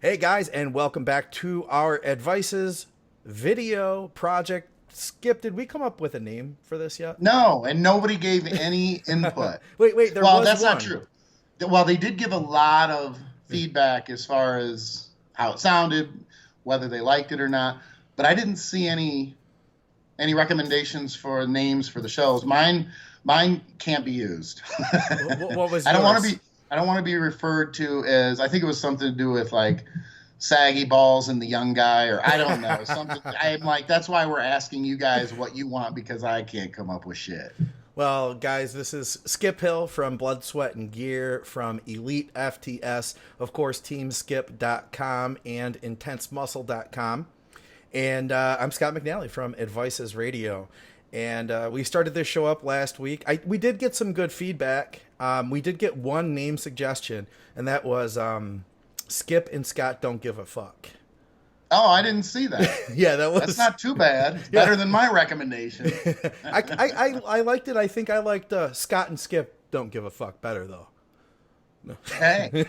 Hey guys, and welcome back to our Advices video project. Skip, did we come up with a name for this yet? No, and nobody gave any input. Wait, there Well, was that's not one. true. Well, they did give a lot of feedback as far as how it sounded, whether they liked it or not, but I didn't see any recommendations for names for the shows. Mine can't be used. What was I don't want to yours? be I don't want to be referred to as I think it was something to do with like saggy balls and the young guy, or I don't know, something. I'm like, that's why we're asking you guys what you want because I can't come up with shit. Well, guys, this is Skip Hill from Blood, Sweat, and Gear from Elite FTS, of course, TeamSkip.com and IntenseMuscle.com. And I'm Scott McNally from Advices Radio. And we started this show up last week. We did get some good feedback. We did get one name suggestion, and that was Skip and Scott Don't Give a Fuck. Oh, I didn't see that. Yeah, that That's was. not too bad. It's Yeah. better than my recommendation. I liked it. I think I liked Scott and Skip Don't Give a Fuck better, though. Hey,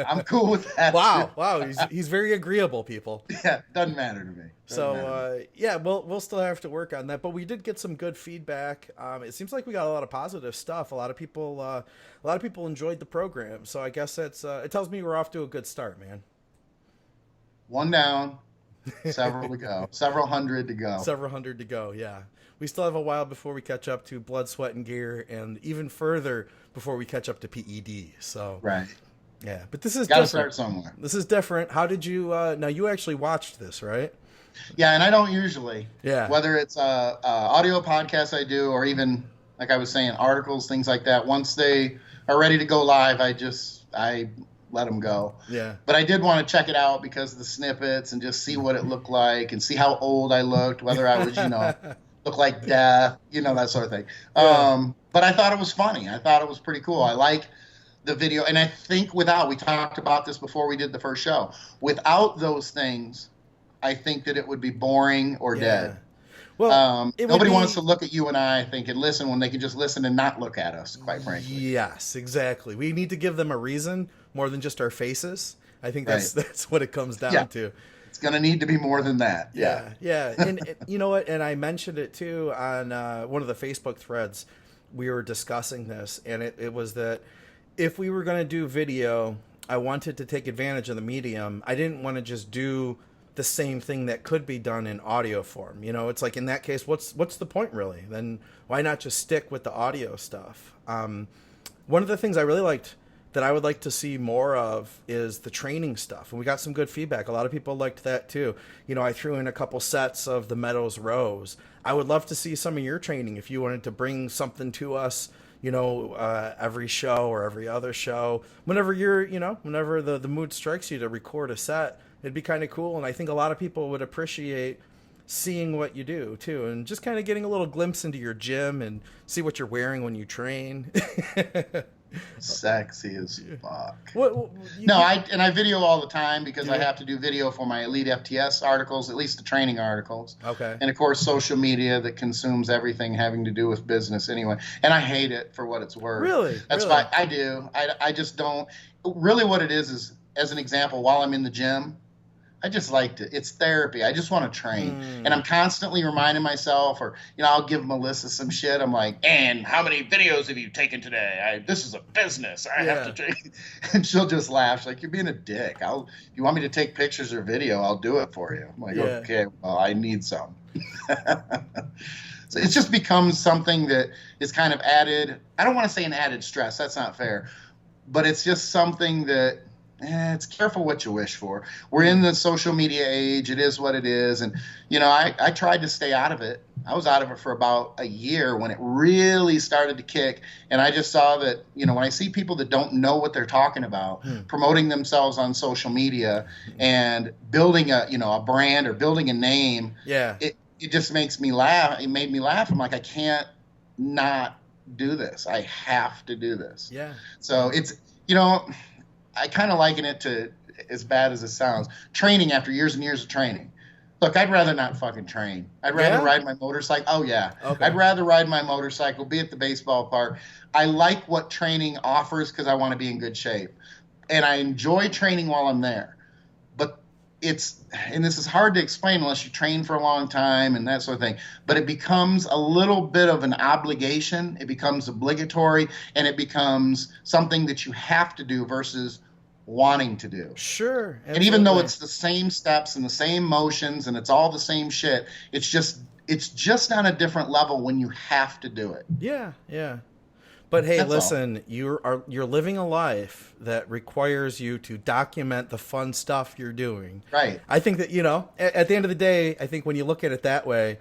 I'm cool with that too. Wow, he's very agreeable, people. Yeah, doesn't matter to me. Doesn't matter to me. Yeah, we'll still have to work on that, but we did get some good feedback. It seems like we got a lot of positive stuff. A lot of people enjoyed the program, so I guess that's it tells me we're off to a good start, man. One down, several to go, several hundred to go. Several hundred to go. Yeah, we still have a while before we catch up to Blood, Sweat, and Gear, and even further before we catch up to PED. So Right. yeah, but this is Got to different. start somewhere. This is different. How did you? Now you actually watched this, right? Yeah, and I don't usually. Yeah. Whether it's audio podcasts I do, or even like I was saying, articles, things like that. Once they are ready to go live, I let them go. Yeah. But I did want to check it out because of the snippets and just see what it looked like and see how old I looked, whether I was, look like death, that sort of thing. Yeah. But I thought it was funny. I thought it was pretty cool. I like the video, and I think we talked about this before we did the first show. Without those things, I think that it would be boring or Yeah. dead. Well, it would Nobody be- wants to look at you and I think and listen when they can just listen and not look at us, quite frankly. Yes, exactly. We need to give them a reason more than just our faces. I think that's Right. that's what it comes down Yeah. to. It's going to need to be more than that. Yeah. And you know what? And I mentioned it too on one of the Facebook threads. We were discussing this, and it was that if we were going to do video, I wanted to take advantage of the medium. I didn't want to just do the same thing that could be done in audio form. It's like in that case, what's the point really? Then why not just stick with the audio stuff? One of the things I really liked that I would like to see more of is the training stuff. And we got some good feedback. A lot of people liked that too. I threw in a couple sets of the Meadows Rose. I would love to see some of your training if you wanted to bring something to us, every show or every other show. Whenever whenever the mood strikes you to record a set, it'd be kind of cool. And I think a lot of people would appreciate seeing what you do too, and just kind of getting a little glimpse into your gym and see what you're wearing when you train. Sexy as fuck. What No, I video all the time because I have to do video for my Elite FTS articles, at least the training articles. Okay. And of course, social media that consumes everything having to do with business anyway. And I hate it for what it's worth. Really? That's Really? fine. I do. I just don't. Really, what it is, as an example, while I'm in the gym, I just liked it. It's therapy. I just want to train. And I'm constantly reminding myself, or, I'll give Melissa some shit. I'm like, and how many videos have you taken today? This is a business. I have to train. And she'll just laugh. She's like, you're being a dick. You want me to take pictures or video? I'll do it for you. I'm like, okay, well, I need some. So it's just become something that is kind of added. I don't want to say an added stress. That's not fair. But it's just something that, it's careful what you wish for. We're in the social media age. It is what it is. And, I tried to stay out of it. I was out of it for about a year when it really started to kick. And I just saw that, when I see people that don't know what they're talking about, promoting themselves on social media and building a brand or building a name, it just makes me laugh. It made me laugh. I'm like, I can't not do this. I have to do this. Yeah. So it's, I kind of liken it to, as bad as it sounds, training after years and years of training. Look, I'd rather not fucking train. I'd rather ride my motorcycle. Oh, yeah. Okay. I'd rather ride my motorcycle, be at the baseball park. I like what training offers because I want to be in good shape. And I enjoy training while I'm there. and this is hard to explain unless you train for a long time and that sort of thing, but it becomes a little bit of an obligation. It becomes obligatory, and it becomes something that you have to do versus wanting to do. Sure, And even though absolutely. it's the same steps and the same motions and it's all the same shit, it's just on a different level when you have to do it. Yeah, yeah. But hey, That's all. listen, you're living a life that requires you to document the fun stuff you're doing. Right. I think that, at the end of the day, I think when you look at it that way,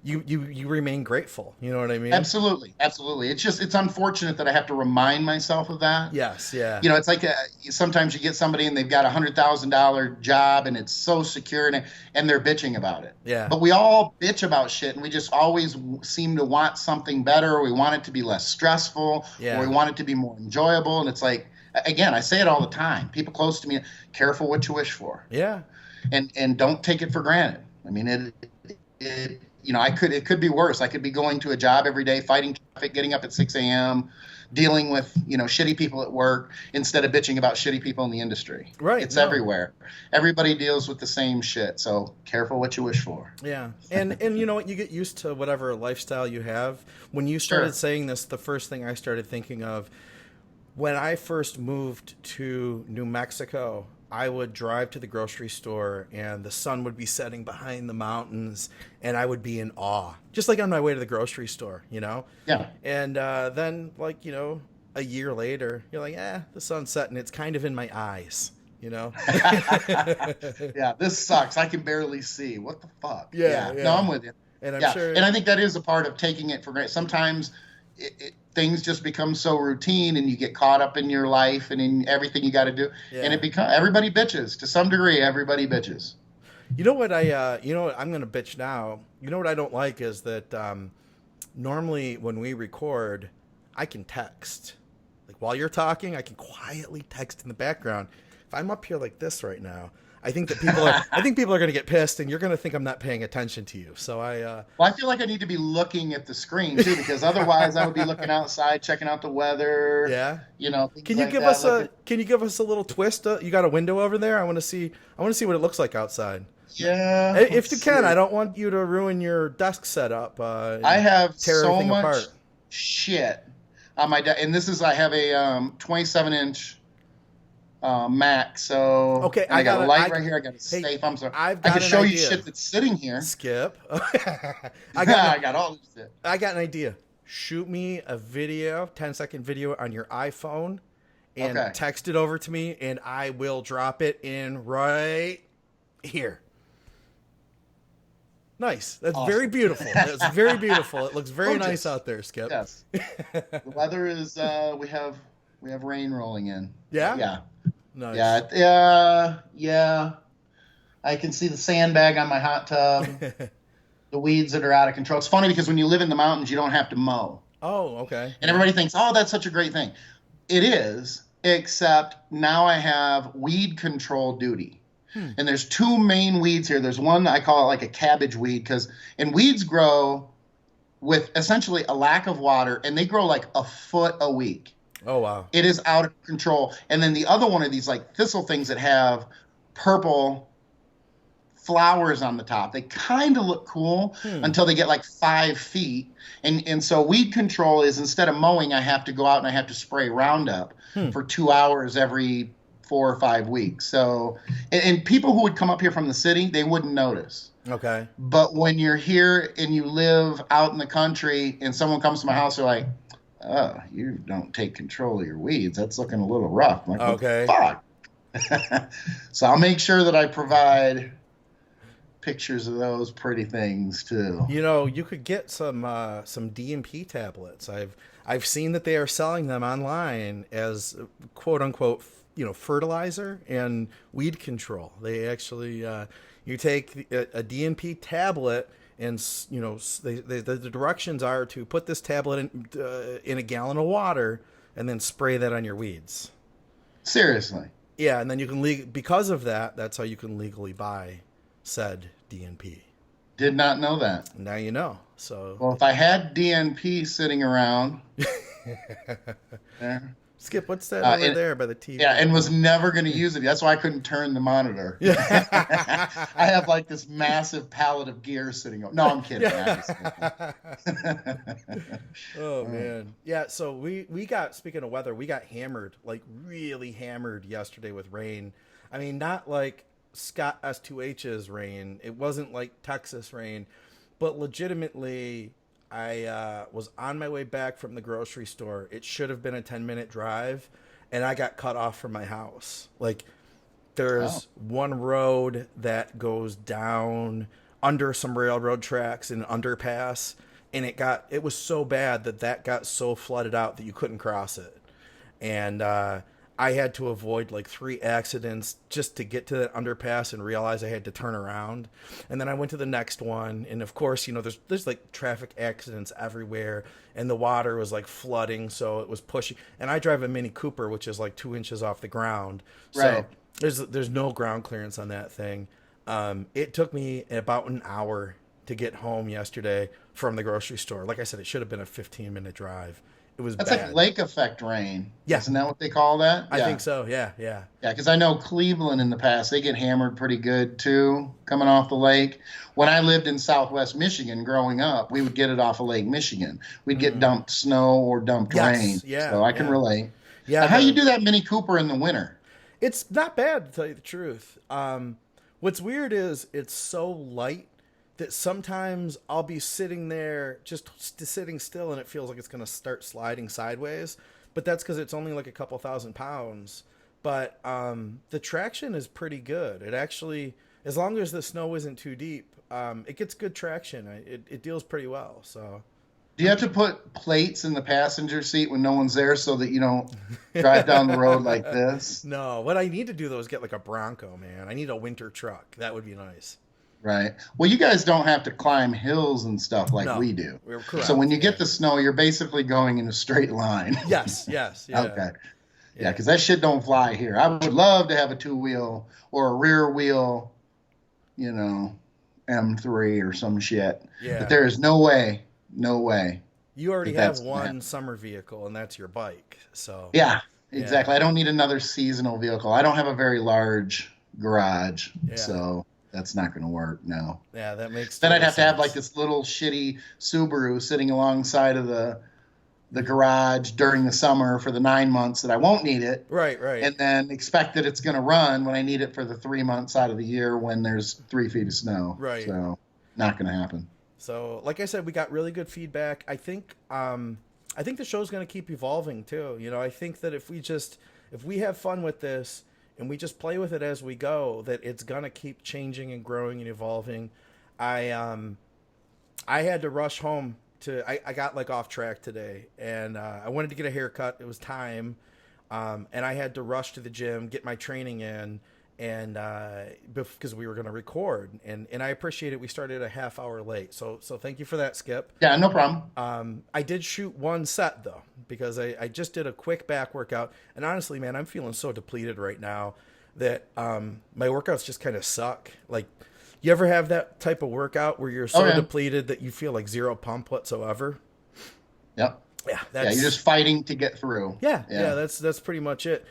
you remain grateful. You know what I mean? Absolutely. Absolutely. It's unfortunate that I have to remind myself of that. Yes, yeah. It's like sometimes you get somebody and they've got $100,000 job and it's so secure, and they're bitching about it. Yeah. But we all bitch about shit, and we just always seem to want something better. Or we want it to be less stressful, Yeah. or we want it to be more enjoyable. And it's like, again, I say it all the time. People close to me, careful what you wish for. Yeah. And don't take it for granted. I mean, it could be worse. I could be going to a job every day, fighting traffic, getting up at 6 a.m., dealing with, shitty people at work instead of bitching about shitty people in the industry. Right. It's everywhere. Everybody deals with the same shit. So careful what you wish for. Yeah. And you know what? You get used to whatever lifestyle you have. When you started saying this, the first thing I started thinking of, when I first moved to New Mexico, I would drive to the grocery store and the sun would be setting behind the mountains and I would be in awe, just like on my way to the grocery store, Yeah. And then, like, a year later, you're like, the sun's setting. It's kind of in my eyes, Yeah, this sucks. I can barely see. What the fuck? Yeah. No, I'm with you. And I'm sure. And I think that is a part of taking it for granted. Sometimes things just become so routine, and you get caught up in your life and in everything you got to do, and everybody bitches to some degree. Everybody bitches. You know what I'm going to bitch now. You know what I don't like is that normally when we record, I can text. Like while you're talking, I can quietly text in the background. If I'm up here like this right now, I think that people are going to get pissed, and you're going to think I'm not paying attention to you. So Well, I feel like I need to be looking at the screen too, because otherwise I would be looking outside, checking out the weather. Yeah. Can you give us a little twist? You got a window over there? I want to see what it looks like outside. Yeah. If you can, I don't want you to ruin your desk setup. I have so much apart. shit on my desk, and I have a 27-inch Mac. So okay, I got a light right here. I got a safe. I'm sorry. I can show you shit that's sitting here. Skip. I got all this shit. I got an idea. Shoot me a video, 10-second video on your iPhone, and text it over to me, and I will drop it in right here. Nice. That's awesome. Very beautiful. That's very beautiful. It looks very nice out there, Skip. Yes. The weather is we have rain rolling in. Yeah? Yeah. Nice. Yeah. I can see the sandbag on my hot tub. The weeds that are out of control. It's funny because when you live in the mountains, you don't have to mow. Oh, okay. And everybody thinks, "Oh, that's such a great thing." It is, except now I have weed control duty. And there's two main weeds here. There's one I call it like a cabbage weed, and weeds grow with essentially a lack of water, and they grow like a foot a week. Oh, wow. It is out of control. And then the other one are these like thistle things that have purple flowers on the top. They kind of look cool until they get like 5 feet. And so weed control is, instead of mowing, I have to go out and I have to spray Roundup for 2 hours every 4 or 5 weeks. So, and people who would come up here from the city, they wouldn't notice. Okay. But when you're here and you live out in the country and someone comes to my house, they're like, "Oh, you don't take control of your weeds. That's looking a little rough." I'm like, okay. Fuck. So I'll make sure that I provide pictures of those pretty things too. You could get some DMP tablets. I've seen that they are selling them online as quote unquote fertilizer and weed control. They actually you take a DMP tablet, and the directions are to put this tablet in a gallon of water and then spray that on your weeds. Seriously? Yeah, and then you can because of that. That's how you can legally buy said DNP. Did not know that. Now you know. So well, if I had DNP sitting around, Skip, what's that over And there by the TV? yeah, and was never going to use it. That's why I couldn't turn the monitor. Yeah. I have like this massive pallet of gear sitting on. No, I'm kidding. I just Yeah. Oh man. Yeah, so we got, speaking of weather, we got hammered, like really hammered yesterday with rain. I mean, not like Scott S2H's rain. It wasn't like Texas rain, but legitimately I was on my way back from the grocery store. It should have been a 10-minute drive, and I got cut off from my house. Like, Oh, there's one road that goes down under some railroad tracks in an underpass, and it was so bad that got so flooded out that you couldn't cross it. And I had to avoid like 3 accidents just to get to that underpass and realize I had to turn around. And then I went to the next one, and of course, there's like traffic accidents everywhere, and the water was like flooding, so it was pushing. And I drive a Mini Cooper, which is like 2 inches off the ground, so right. there's no ground clearance on that thing. It took me about an hour to get home yesterday from the grocery store. Like I said, it should have been a 15-minute drive. It was That's like bad. lake effect rain. Yeah, Isn't that what they call that? I think Yeah. so. Yeah, yeah. Yeah, because I know Cleveland in the past, they get hammered pretty good too, coming off the lake. When I lived in Southwest Michigan growing up, we would get it off of Lake Michigan. We'd get Mm. dumped snow or dumped rain. Yes, yeah, So I can yeah. relate. Yeah, Now, how you do that Mini Cooper in the winter? it's not bad to tell you the truth. What's weird is it's so light that sometimes I'll be sitting there just sitting still and it feels like it's going to start sliding sideways. But that's because it's only like a couple thousand pounds. But the traction is pretty good. It actually, as long as the snow isn't too deep, it gets good traction. It deals pretty well. So. Do you have to put plates in the passenger seat when no one's there so that you don't drive down the road like this? No, what I need to do though is get like a Bronco, man. I need a winter truck. That would be nice. Right. Well, you guys don't have to climb hills and stuff like No, we do. we're So correct. when you Yeah. get the snow, you're basically going in a straight line. Yes, yes, yeah, Okay. Yeah, yeah, because that shit don't fly here. I would love to have a two-wheel or a rear wheel, you know, M3 or some shit. But yeah. there is no way, no way You already that have that's gonna one happen. summer vehicle, and that's your bike. So, Yeah, yeah, exactly. I don't need another seasonal vehicle. I don't have a very large garage, yeah, so that's not going to work. No. yeah. That makes Then I'd total have to have like sense. this little shitty Subaru sitting alongside of the garage during the summer for the 9 months that I won't need it, Right, right. and then expect that it's going to run when I need it for the 3 months out of the year when there's 3 feet of snow. Right. So not going to happen. So, like I said, we got really good feedback. I think the show's going to keep evolving too. I think that if we have fun with this and we just play with it as we go, that it's going to keep changing and growing and evolving. I I had to rush home I got like off track today, and I wanted to get a haircut. It was time, and I had to rush to the gym, get my training in, and because we were going to record, and I appreciate it. We started a half hour late, so thank you for that, Skip. Yeah, no problem. I did shoot one set though because I just did a quick back workout, and honestly, man, I'm feeling so depleted right now that my workouts just kind of suck. Like, you ever have that type of workout where you're Oh so yeah. depleted that you feel like zero pump whatsoever? Yep. Yeah, Yeah, you're just fighting to get through. yeah, Yeah. that's pretty much it.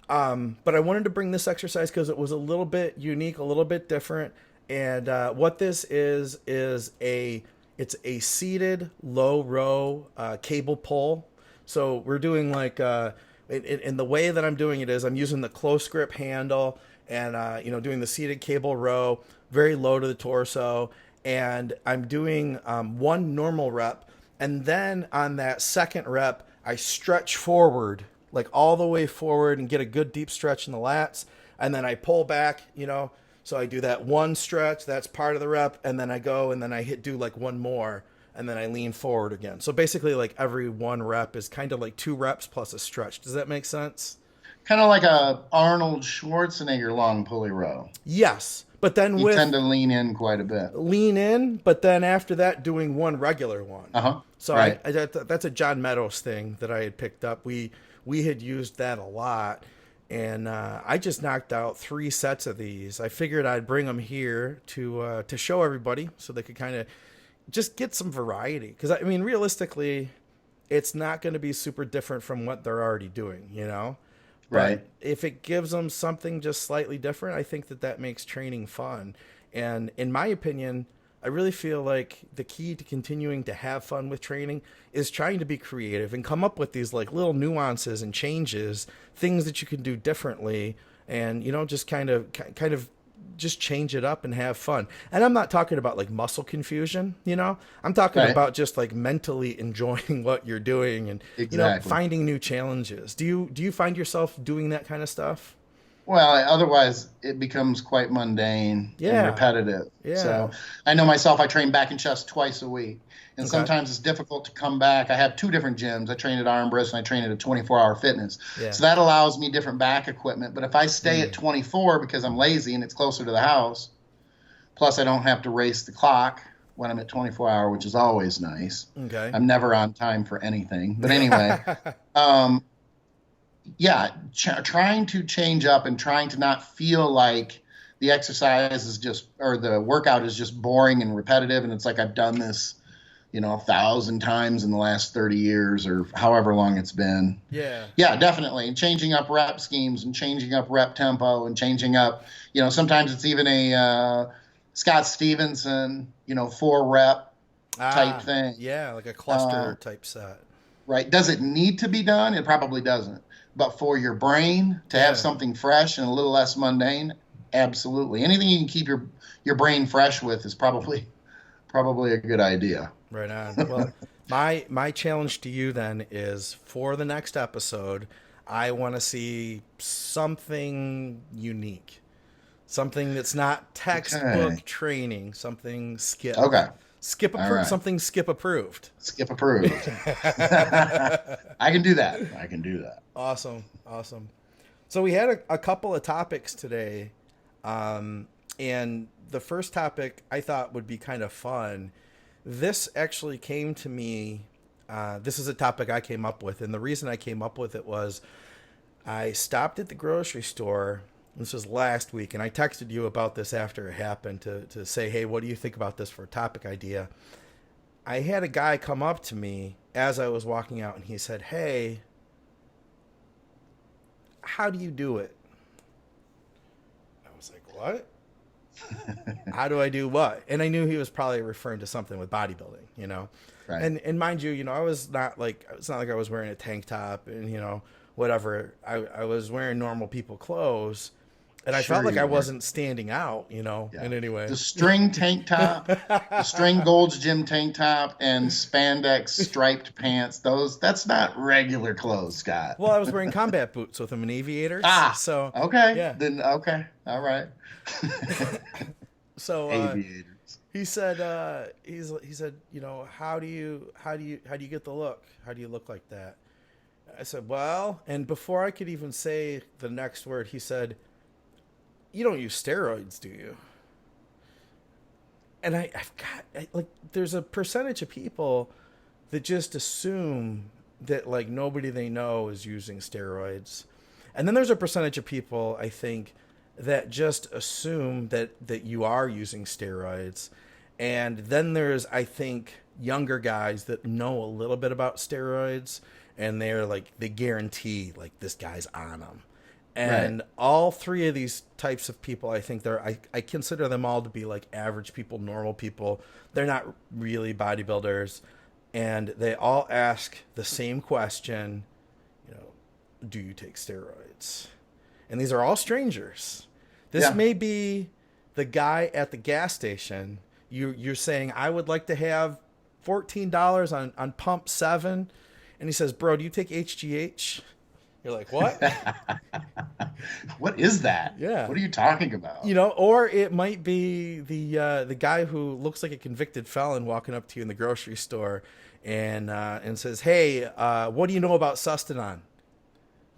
But I wanted to bring this exercise because it was a little bit unique, a little bit different. And what this is it's a seated low row cable pull. So we're doing like in the way that I'm doing it is I'm using the close grip handle and doing the seated cable row, very low to the torso, and I'm doing one normal rep, and then on that second rep I stretch forward, like all the way forward, and get a good deep stretch in the lats, and then I pull back, so I do that one stretch, that's part of the rep, and then I go and then I do like one more, and then I lean forward again. So basically, like every one rep is kind of like 2 reps plus a stretch. Does that make sense? Kind of like a Arnold Schwarzenegger long pulley row. Yes, but then You tend with to lean in quite a bit. lean in, but then after that doing one regular one. Uh-huh. So Right. that's a John Meadows thing that I had picked up. We had used that a lot, and I just knocked out 3 sets of these. I figured I'd bring them here to show everybody so they could kind of just get some variety. Because I mean, realistically, it's not going to be super different from what they're already doing, you know? Right. But if it gives them something just slightly different, I think that that makes training fun. And in my opinion, I really feel like the key to continuing to have fun with training is trying to be creative and come up with these like little nuances and changes, things that you can do differently, and you know, just kind of just change it up and have fun. And I'm not talking about like muscle confusion, you know. I'm talking Right. about just like mentally enjoying what you're doing and you know, Exactly. finding new challenges. Do you find yourself doing that kind of stuff? Well, otherwise it becomes quite mundane and Yeah. repetitive. Yeah. So I know myself, I train back and chest twice a week. And Okay. sometimes it's difficult to come back. I have two different gyms. I train at Arm Wrist and I train at a 24-hour fitness. Yeah. So that allows me different back equipment. But if I stay at Mm. 24 because I'm lazy and it's closer to the house, plus I don't have to race the clock when I'm at 24-hour, which is always nice. Okay. I'm never on time for anything. But anyway, um, yeah, trying to change up and trying to not feel like the exercise is just or the workout is just boring and repetitive, and it's like I've done this, 1,000 times in the last 30 years or however long it's been. Yeah. Yeah, definitely. And changing up rep schemes and changing up rep tempo and changing up, sometimes it's even a Scott Stevenson, 4 rep type Ah, thing. yeah, like a Uh, cluster type set. right? Does it need to be done? It probably doesn't. But for your brain to have Yeah. something fresh and a little less mundane, absolutely. Anything you can keep your brain fresh with is probably a good idea. Right on. Well, my challenge to you then is for the next episode, I want to see something unique. Something that's not Okay. textbook training, something Okay. All right. something skip approved. Skip approved. I can do that. I can do that. Awesome, awesome. So we had a couple of topics today, and the first topic I thought would be kind of fun. This actually came to me. This is a topic I came up with, and the reason I came up with it was I stopped at the grocery store. This was last week, and I texted you about this after it happened to say, hey, what do you think about this for a topic idea? I had a guy come up to me as I was walking out, and he said, hey, how do you do it? I was like, what? How do I do what? And I knew he was probably referring to something with bodybuilding, you know. Right. And mind you, I was not like it's not like I was wearing a tank top and whatever. I was wearing normal people clothes, and I felt Sure like I you were. wasn't standing out, Yeah. in any way. The string tank top, the string Gold's Gym tank top, and spandex striped pants. That's not regular clothes, Scott. Well, I was wearing combat boots with them and aviators, Ah, so okay. yeah. Then okay. All right. So Aviators. he said he said, how do you get the look? How do you look like that? I said, well, and before I could even say the next word, he said, you don't use steroids, do you? And like, there's a percentage of people that just assume that like nobody they know is using steroids. And then there's a percentage of people, I think, that just assume that you are using steroids. And then there's, I think, younger guys that know a little bit about steroids, and they're like, they guarantee like this guy's on them. Right. And all three of these types of people, I think I consider them all to be like average people, normal people. They're not really bodybuilders. And they all ask the same question, you know, do you take steroids? And these are all strangers. This Yeah. may be the guy at the gas station. You're saying, I would like to have $14 on pump 7. And he says, bro, do you take HGH? You're like, what? What is that? Yeah. What are you talking about? Or it might be the guy who looks like a convicted felon walking up to you in the grocery store and says, "Hey, what do you know about Sustanon?"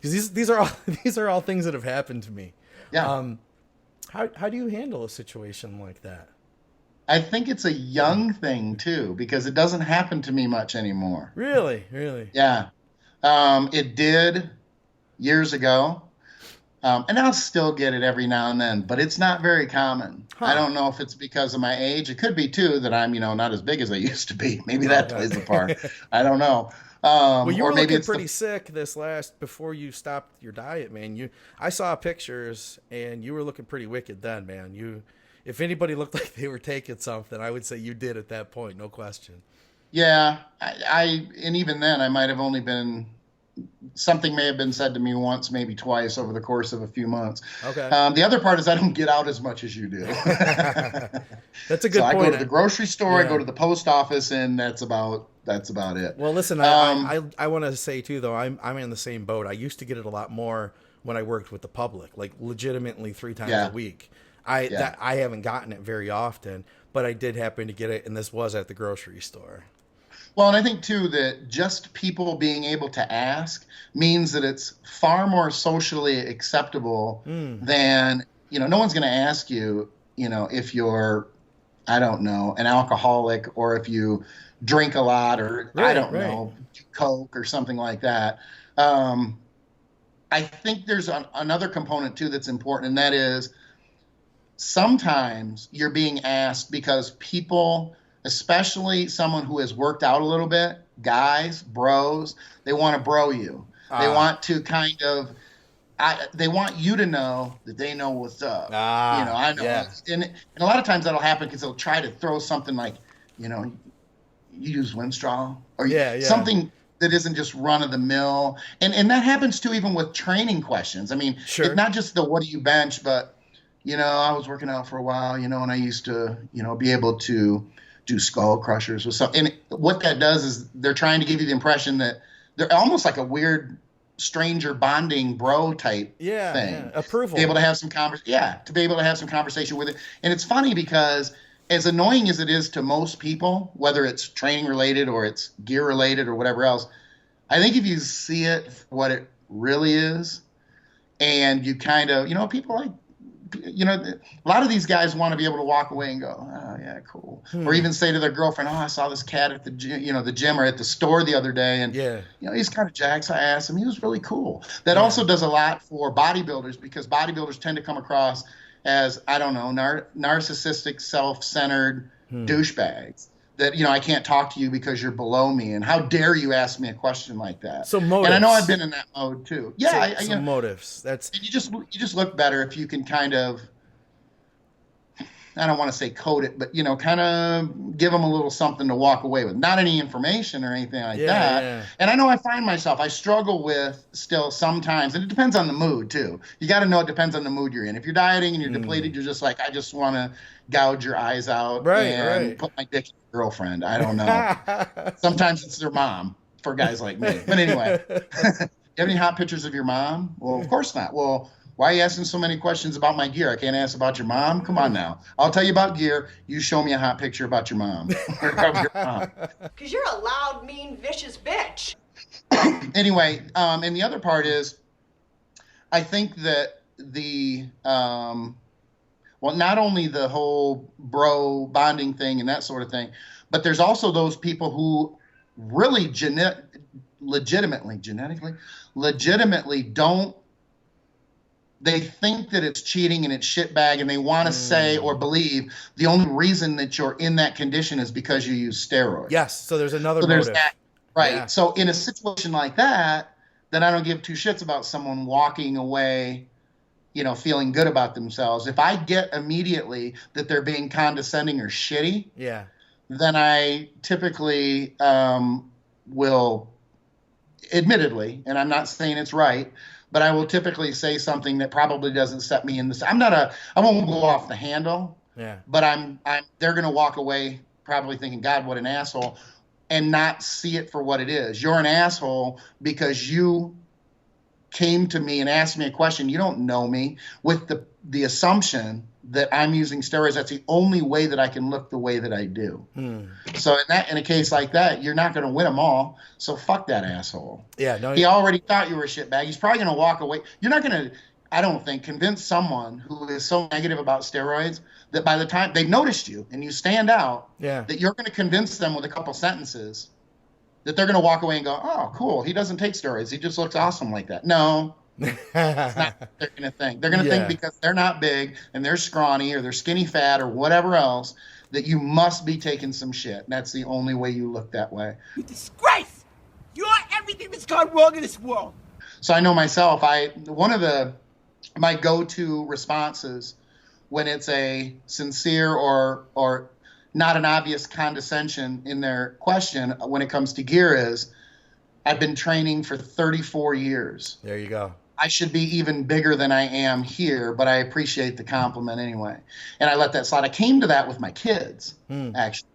Because these are all these are all things that have happened to me. Yeah. How do you handle a situation like that? I think it's a young thing too, because it doesn't happen to me much anymore. Really, really. Yeah. It did years ago. And I'll still get it every now and then, but it's not very common. I Huh. don't know if it's because of my age. It could be too that I'm, not as big as I used to be. Maybe Oh that plays a part. god. I don't know. Well, you Or were maybe looking it's pretty the sick this last before you stopped your diet, man. I saw pictures and you were looking pretty wicked then, man. If anybody looked like they were taking something, I would say you did at that point, no question. yeah. And even then, I might have only been something may have been said to me once, maybe twice over the course of a few months. Okay. The other part is I don't get out as much as you do. That's a So good I go point. to the grocery store, I go Yeah. to the post office, and that's about it. Well, listen, Um, I want to say too though, I'm in the same boat. I used to get it a lot more when I worked with the public, like legitimately 3 times a yeah, week. yeah. I haven't gotten it very often, but I did happen to get it, and this was at the grocery store. Well, and I think too that just people being able to ask means that it's far more socially acceptable Mm. than, no one's going to ask you, if you're, I don't know, an alcoholic or if you drink a lot or I Right, don't right. know, Coke or something like that. Um, I think there's another component too that's important, and that is sometimes you're being asked because people, especially someone who has worked out a little bit, guys, bros, they want to bro you. They Ah, want to kind of, they want you to know that they know what's up. ah, I know, yeah, and a lot of times that'll happen because they'll try to throw something like, you know, you use Winstraw or yeah, yeah. something that isn't just run of the mill. And that happens too, even with training questions. I mean, it's Sure. not just the what do you bench, but I was working out for a while, and I used to, be able to do skull crushers with something. And what that does is they're trying to give you the impression that they're almost like a weird stranger bonding bro type Yeah, yeah. thing. Be able Approval. to have some to be able to have some conversation with it. And it's funny because as annoying as it is to most people, whether it's training related or it's gear related or whatever else, I think if you see it for what it really is, and you kind of, people like, a lot of these guys want to be able to walk away and go, oh yeah, cool, or Hmm. even say to their girlfriend, oh, I saw this cat at the gym or at the store the other day, and Yeah, he's kind of jacked. So I asked him, he was really cool. That yeah. also does a lot for bodybuilders because bodybuilders tend to come across as, I don't know, narcissistic, self-centered Hmm. douchebags. That I can't talk to you because you're below me, and how dare you ask me a question like that? So And I know I've motives. been in that mode too. Yeah, So motives. That's and you just look better if you can kind of, I don't want to say code it, but kind of give them a little something to walk away with. Not any information or anything like yeah, that. yeah. And I know I find myself, I struggle with still sometimes, and it depends on the mood too. You got to know it depends on the mood you're in. If you're dieting and you're Hmm. depleted, you're just like, I just want to gouge your eyes out Right, and right. put my dick in your girlfriend. I don't know. Sometimes it's their mom for guys like me. But anyway, you have any hot pictures of your mom? Well, of course not. Well, why are you asking so many questions about my gear? I can't ask about your mom. Come on now. I'll tell you about gear. You show me a hot picture about your mom or of your mom. Because you're a loud, mean, vicious bitch. Anyway, and the other part is, I think that well, not only the whole bro bonding thing and that sort of thing, but there's also those people who really legitimately don't, they think that it's cheating and it's shitbag, and they want to say or Hmm. believe the only reason that you're in that condition is because you use steroids. Yes. So there's another So there's that, motive. Yeah. right? So in a situation like that, then I don't give two shits about someone walking away, feeling good about themselves. If I get immediately that they're being condescending or shitty, Yeah. then I typically will, admittedly, and I'm not saying it's right, but I will typically say something that probably doesn't set me in this. I won't go off the handle, Yeah. but they're going to walk away probably thinking, God, what an asshole, and not see it for what it is. You're an asshole because you came to me and asked me a question. You don't know me, with the assumption that I'm using steroids. That's the only way that I can look the way that I do. Hmm. So in a case like that, you're not going to win them all. So fuck that asshole. Yeah. No. He already thought you were a shitbag. He's probably going to walk away. You're not going to, I don't think, convince someone who is so negative about steroids that by the time they've noticed you and you stand out, Yeah. that you're going to convince them with a couple sentences that they're going to walk away and go, oh, cool. He doesn't take steroids. He just looks awesome like that. No, It's not what they're going to think. They're going to think Yeah. because they're not big and they're scrawny or they're skinny fat or whatever else that you must be taking some shit. That's the only way you look that way. You disgrace! You are everything that's gone wrong in this world. So I know myself, one of my go-to responses when it's a sincere or not an obvious condescension in their question when it comes to gear is, I've been training for 34 years. There you go. I should be even bigger than I am here, but I appreciate the compliment anyway. And I let that slide. I came to that with my kids, actually,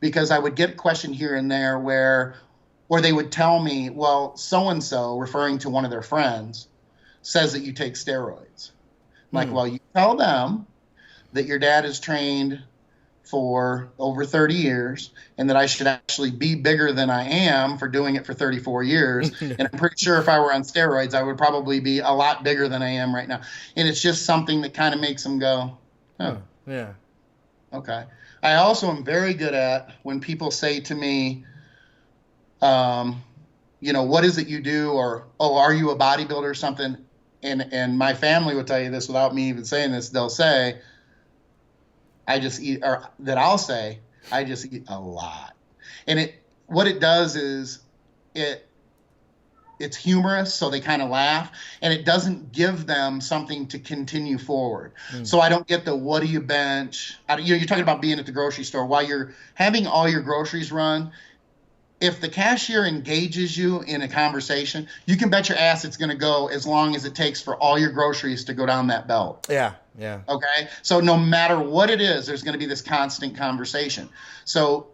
because I would get a question here and there where they would tell me, well, so-and-so, referring to one of their friends, says that you take steroids. I'm like, well, you tell them that your dad has trained for over 30 years and that I should actually be bigger than I am for doing it for 34 years. And I'm pretty sure if I were on steroids, I would probably be a lot bigger than I am right now. And it's just something that kind of makes them go, oh, yeah. Okay. I also am very good at when people say to me, what is it you do? Or, oh, are you a bodybuilder or something? And my family will tell you this without me even saying this. They'll say, I just eat, or that I'll say, I just eat a lot. And what it does is it's humorous, so they kind of laugh, and it doesn't give them something to continue forward. So I don't get the, what do you bench? You're talking about being at the grocery store while you're having all your groceries run. If the cashier engages you in a conversation, you can bet your ass it's going to go as long as it takes for all your groceries to go down that belt. Yeah, yeah. Okay? So no matter what it is, there's going to be this constant conversation. So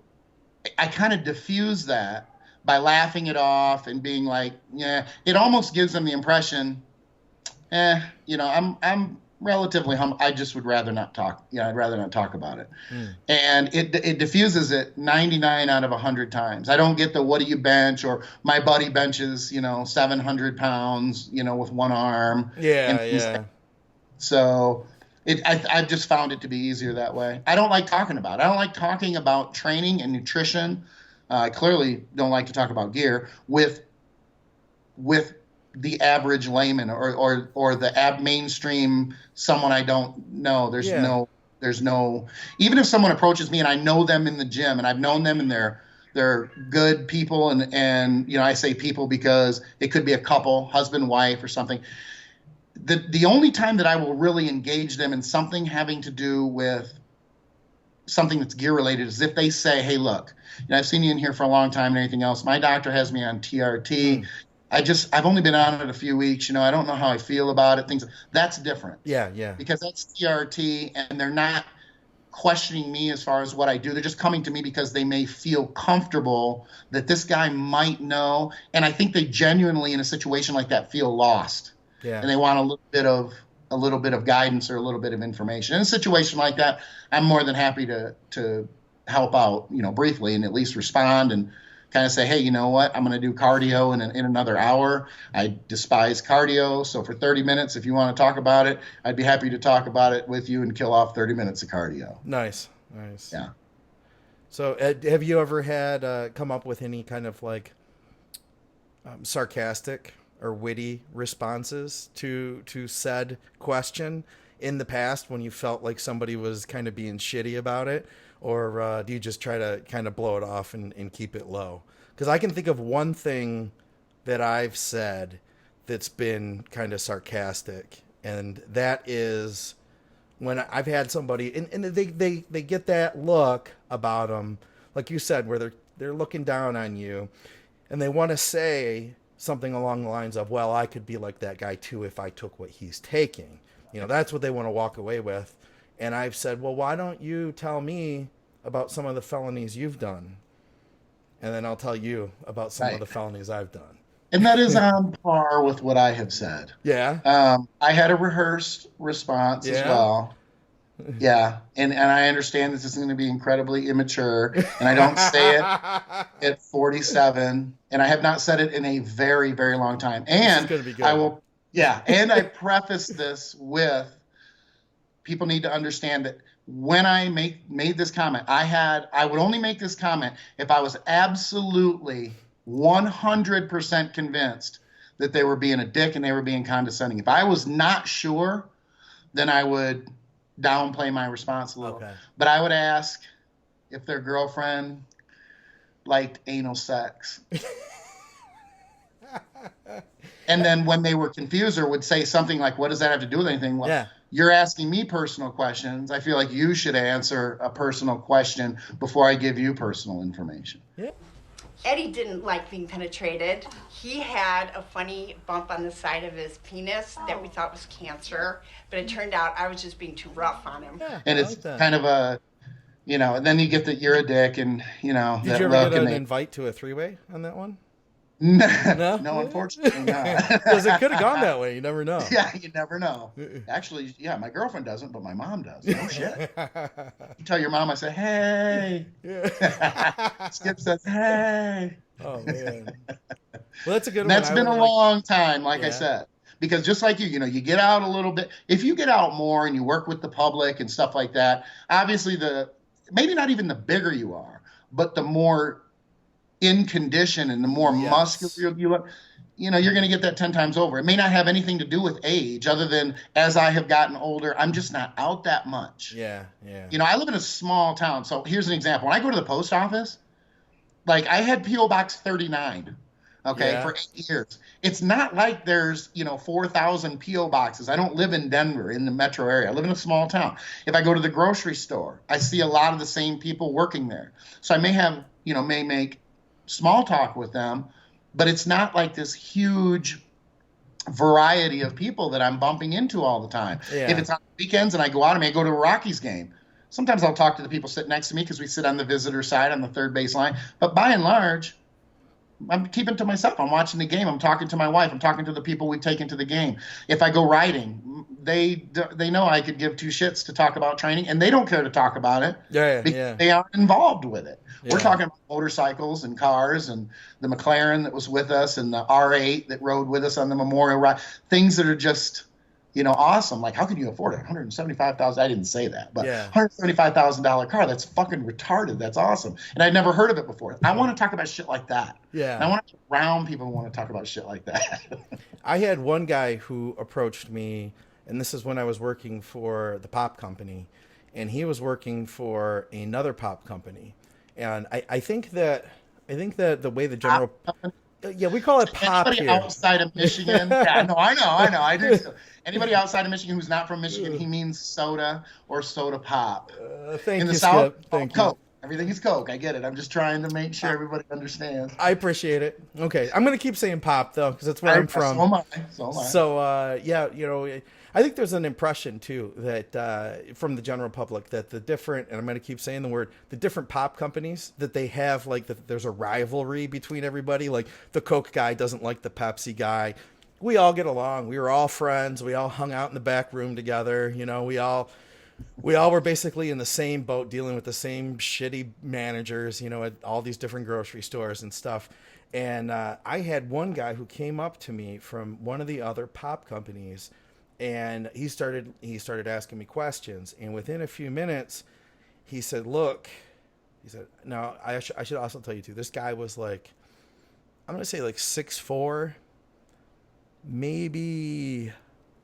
I kind of diffuse that by laughing it off and being like, yeah, it almost gives them the impression, I'm relatively humble. I just would rather not talk. I'd rather not talk about it. And it diffuses it 99 out of 100 times. I don't get the, what do you bench? Or my buddy benches, 700 pounds, with one arm. Yeah. So I've just found it to be easier that way. I don't like talking about it. I don't like talking about training and nutrition. I clearly don't like to talk about gear with the average layman or the mainstream someone I don't know. There's no, even if someone approaches me and I know them in the gym and I've known them and they're good people and I say people because it could be a couple, husband, wife or something. The only time that I will really engage them in something having to do with something that's gear related is if they say, hey, look, I've seen you in here for a long time and anything else. My doctor has me on TRT. I've only been on it a few weeks. I don't know how I feel about it. That's different. Yeah. Because that's TRT and they're not questioning me as far as what I do. They're just coming to me because they may feel comfortable that this guy might know. And I think they genuinely in a situation like that feel lost. Yeah. And they want a little bit of guidance or a little bit of information. In a situation like that, I'm more than happy to help out, briefly and at least respond and kind of say, hey, you know what? I'm going to do cardio in another hour. I despise cardio. So for 30 minutes, if you want to talk about it, I'd be happy to talk about it with you and kill off 30 minutes of cardio. Nice. Yeah. So have you ever had come up with any kind of like sarcastic or witty responses to said question in the past when you felt like somebody was kind of being shitty about it? Or do you just try to kind of blow it off and keep it low? Because I can think of one thing that I've said that's been kind of sarcastic, and that is when I've had somebody, and they get that look about them, like you said, where they're looking down on you, and they want to say something along the lines of, well, I could be like that guy too if I took what he's taking. That's what they want to walk away with. And I've said, well, why don't you tell me about some of the felonies you've done? And then I'll tell you about some of the felonies I've done. And that is on par with what I have said. Yeah. I had a rehearsed response as well. Yeah. And I understand this is going to be incredibly immature. And I don't say it at 47. And I have not said it in a very, very long time. And this is gonna be good. And I preface this with, people need to understand that when I made this comment, I would only make this comment if I was absolutely 100% convinced that they were being a dick and they were being condescending. If I was not sure, then I would downplay my response a little. Okay. But I would ask if their girlfriend liked anal sex. And then when they were confused or would say something like, what does that have to do with anything? Well, Yeah. you're asking me personal questions. I feel like you should answer a personal question before I give you personal information. Yeah. Eddie didn't like being penetrated. He had a funny bump on the side of his penis that we thought was cancer, but it turned out I was just being too rough on him. Yeah, And I it's like that. kind of a, you know, and then you get that you're a dick and, you know, Did that you ever look get an and invite to a three-way on that one? no, unfortunately not. Because it could have gone that way. You never know. Yeah, you never know. Actually, yeah, my girlfriend doesn't, but my mom does. No shit. You tell your mom, I say, hey. Yeah. Skip says, hey. Oh, man. Well, that's a good one. That's been a long time, like I Yeah. said. Because just like you know, you get out a little bit. If you get out more and you work with the public and stuff like that, obviously maybe not even the bigger you are, but the more in condition and the more Yes. muscular you look, you know, you're going to get that 10 times over. It may not have anything to do with age other than as I have gotten older, I'm just not out that much. Yeah, yeah. You know, I live in a small town. So here's an example. When I go to the post office, like I had P.O. Box 39, okay, Yeah. for 8 years. It's not like there's, you know, 4,000 P.O. boxes. I don't live in Denver in the metro area. I live in a small town. If I go to the grocery store, I see a lot of the same people working there. So I may make small talk with them, but it's not like this huge variety of people that I'm bumping into all the time. Yeah. If it's on weekends and I go out, I may go to a Rockies game. Sometimes I'll talk to the people sitting next to me because we sit on the visitor side on the third base line. But by and large, I'm keeping to myself. I'm watching the game. I'm talking to my wife. I'm talking to the people we've taken to the game. If I go riding, they know I could give two shits to talk about training, and they don't care to talk about it Yeah, because yeah. they aren't involved with it. Yeah. We're talking about motorcycles and cars and the McLaren that was with us and the R8 that rode with us on the Memorial Ride. Things that are just, you know, awesome. Like, how can you afford it? $175,000. I didn't say that, but Yeah. $175,000 car. That's fucking retarded. That's awesome. And I'd never heard of it before. I want to talk about shit like that. Yeah. And I want to be around people who want to talk about shit like that. I had one guy who approached me, and this is when I was working for the pop company, and he was working for another pop company. And I think that the way the general, yeah, we call it pop Anybody here. outside of Michigan? Yeah, no, I know. I do. Too. Anybody outside of Michigan who's not from Michigan, he means soda or soda pop. Thank In you, the South, Skip. Thank you. Coke. Everything is Coke. I get it. I'm just trying to make sure everybody understands. I appreciate it. Okay, I'm gonna keep saying pop though, because that's where I'm from. So am I. So am I. So yeah, you know, I think there's an impression too that from the general public that the different, and I'm going to keep saying the word, the different pop companies that they have, like there's a rivalry between everybody. Like the Coke guy doesn't like the Pepsi guy. We all get along. We were all friends. We all hung out in the back room together. You know, we all were basically in the same boat, dealing with the same shitty managers. You know, at all these different grocery stores and stuff. And I had one guy who came up to me from one of the other pop companies. And he started asking me questions, and within a few minutes, he said, "Look," he said, "Now I should also tell you too. This guy was like, I'm gonna say like 6'4", maybe,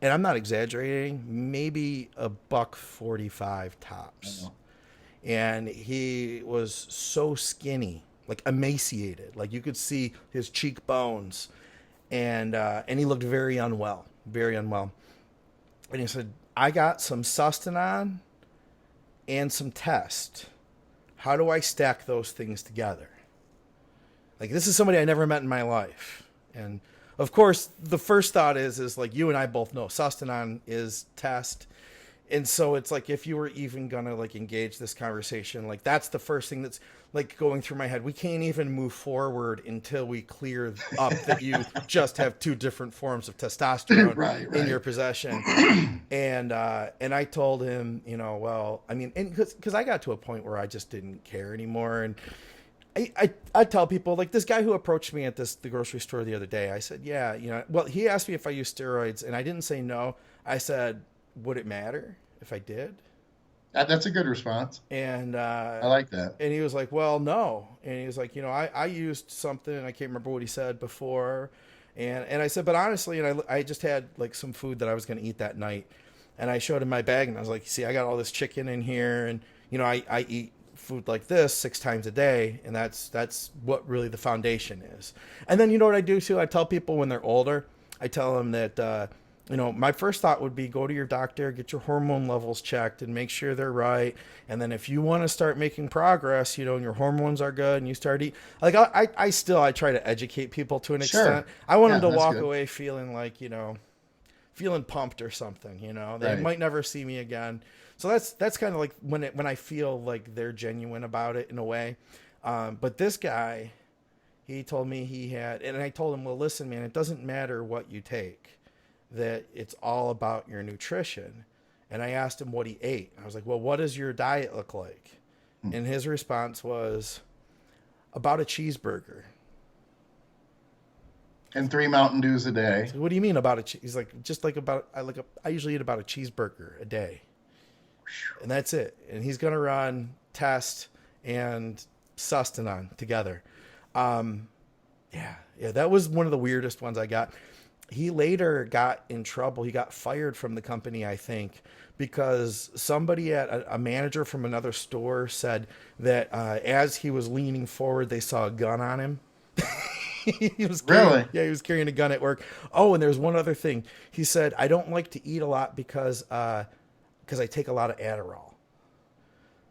and I'm not exaggerating, maybe $145 tops, and he was so skinny, like emaciated, like you could see his cheekbones, and he looked very unwell, very unwell." And he said, "I got some Sustanon and some Test. How do I stack those things together?" Like, this is somebody I never met in my life. And of course, the first thought is like, you and I both know Sustanon is Test. And so it's like, if you were even going to like engage this conversation, like that's the first thing that's like going through my head. We can't even move forward until we clear up that you just have two different forms of testosterone Right. in your possession. And I told him, you know, well, I mean, and because I got to a point where I just didn't care anymore. And I tell people, like this guy who approached me at the grocery store the other day, I said, yeah, you know, well, he asked me if I use steroids, and I didn't say no. I said, would it matter if I did? That's a good response. And I like that. And he was like, well, no. And he was like, you know, I used something, and I can't remember what he said before. And I said, but honestly, and I just had like some food that I was going to eat that night. And I showed him my bag and I was like, see, I got all this chicken in here. And, I eat food like this 6 times a day. And that's what really the foundation is. And then, you know what I do too? I tell people when they're older, I tell them that, my first thought would be go to your doctor, get your hormone levels checked and make sure they're right. And then if you want to start making progress, and your hormones are good and you start eat like I try to educate people to an extent. I want them to walk away feeling like, feeling pumped or something, they might never see me again. So that's kind of like when I feel like they're genuine about it in a way. But this guy, he told me he had, and I told him, well, listen, man, it doesn't matter what you take, that it's all about your nutrition. And I asked him what he ate. I was like, well, what does your diet look like? And his response was about a cheeseburger. And 3 Mountain Dews a day. So what do you mean about he's like, just like about, I usually eat about a cheeseburger a day. And that's it. And he's going to run test and sustanon together. Yeah, that was one of the weirdest ones I got. He later got in trouble. He got fired from the company, I think, because somebody a manager from another store said that as he was leaning forward, they saw a gun on him. He was carrying, he was carrying a gun at work. Oh, and there's one other thing. He said, I don't like to eat a lot because I take a lot of Adderall.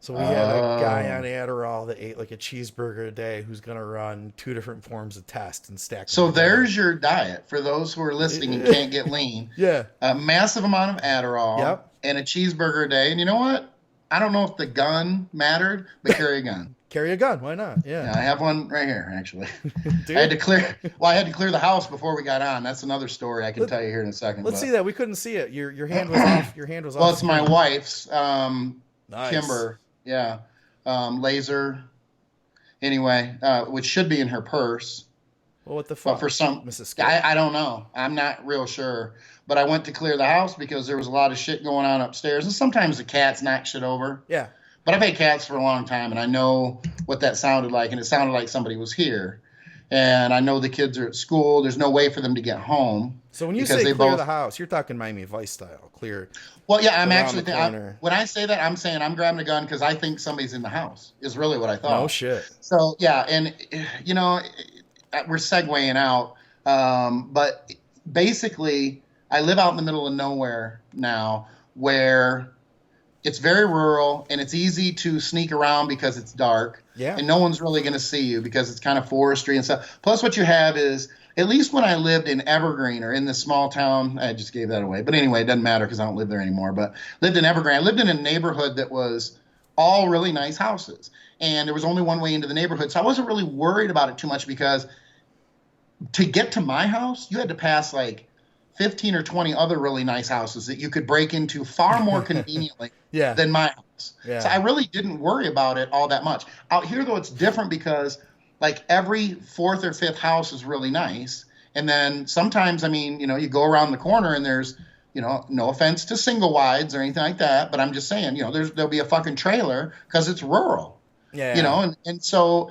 So we had a guy on Adderall that ate like a cheeseburger a day who's going to run 2 different forms of test and stack them So together. there's your diet for those who are listening and can't get lean. Yeah. A massive amount of Adderall and a cheeseburger a day. And you know what? I don't know if the gun mattered, but carry a gun. Carry a gun. Why not? Yeah. I have one right here, actually. I had to clear the house before we got on. That's another story I can tell you here in a second. Let's see that. We couldn't see it. Your hand was off. Your hand was off. Well, it's my wife's, Nice. Kimber. Yeah. Laser. Anyway, which should be in her purse. Well, what the fuck? But for some, Mrs. I don't know. I'm not real sure. But I went to clear the house because there was a lot of shit going on upstairs. And sometimes the cats knock shit over. Yeah. But I've had cats for a long time, and I know what that sounded like. And it sounded like somebody was here. And I know the kids are at school. There's no way for them to get home. So when you say clear the house, you're talking Miami Vice style. Clear. Well, yeah, I'm actually when I say that, I'm saying I'm grabbing a gun because I think somebody's in the house is really what I thought. No shit. So, yeah, and, we're segueing out. But basically, I live out in the middle of nowhere now where it's very rural and it's easy to sneak around because it's dark. Yeah. And no one's really going to see you because it's kind of forestry and stuff. Plus, what you have is, at least when I lived in Evergreen or in this small town, I just gave that away. But anyway, it doesn't matter because I don't live there anymore. But lived in Evergreen. I lived in a neighborhood that was all really nice houses. And there was only one way into the neighborhood. So I wasn't really worried about it too much because to get to my house, you had to pass like 15 or 20 other really nice houses that you could break into far more conveniently than my house. Yeah. So I really didn't worry about it all that much. Out here, though, it's different because like every 4th or 5th house is really nice. And then sometimes, you go around the corner and there's, no offense to single wides or anything like that, but I'm just saying, there'll be a fucking trailer because it's rural. Yeah. And so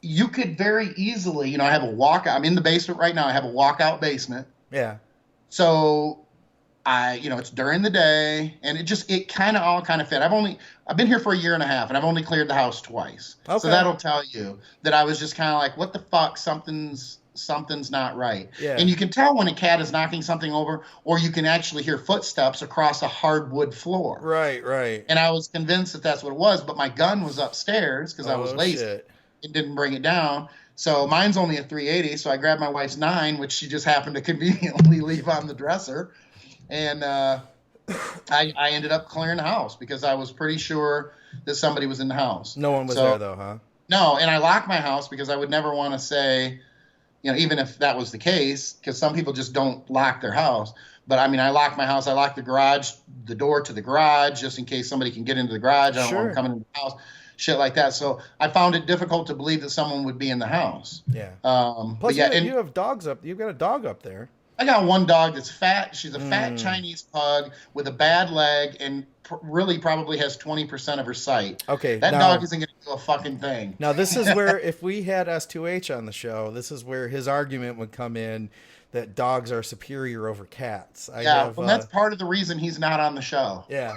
you could very easily, I have a walkout. I'm in the basement right now. I have a walkout basement. Yeah. So it's during the day and it kind of all fit. I've been here for 1.5 years and I've only cleared the house twice. Okay. So that'll tell you that I was just kind of like, what the fuck? Something's not right. Yeah. And you can tell when a cat is knocking something over, or you can actually hear footsteps across a hardwood floor. Right. And I was convinced that that's what it was, but my gun was upstairs because I was lazy. Shit. It didn't bring it down. So mine's only a 380. So I grabbed my wife's 9, which she just happened to conveniently leave on the dresser. And I ended up clearing the house because I was pretty sure that somebody was in the house. No one was there, though, huh? No, and I locked my house because I would never want to say, even if that was the case, because some people just don't lock their house. But, I locked my house. I locked the door to the garage, just in case somebody can get into the garage. I don't want them coming into the house, shit like that. So I found it difficult to believe that someone would be in the house. Yeah. Plus, you have dogs up. You've got a dog up there. I got one dog that's fat. She's a fat Chinese pug with a bad leg and really probably has 20% of her sight. Okay, That dog isn't going to do a fucking thing. Now, this is where, if we had S2H on the show, this is where his argument would come in that dogs are superior over cats. Well, that's part of the reason he's not on the show. Yeah.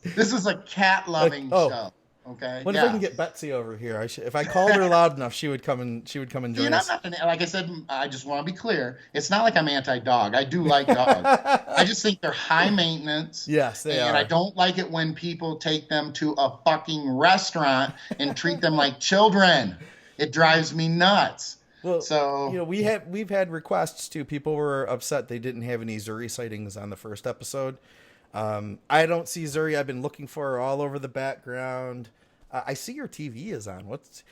This is a cat-loving show. Okay. What if I can get Betsy over here? If I called her loud enough, she would come and join us. Like I said, I just want to be clear. It's not like I'm anti-dog. I do like dogs. I just think they're high maintenance. Yes, they are. And I don't like it when people take them to a fucking restaurant and treat them like children. It drives me nuts. Well, so we've had requests too. People were upset they didn't have any Zuri sightings on the first episode. I don't see Zuri. I've been looking for her all over the background. I see your TV is on.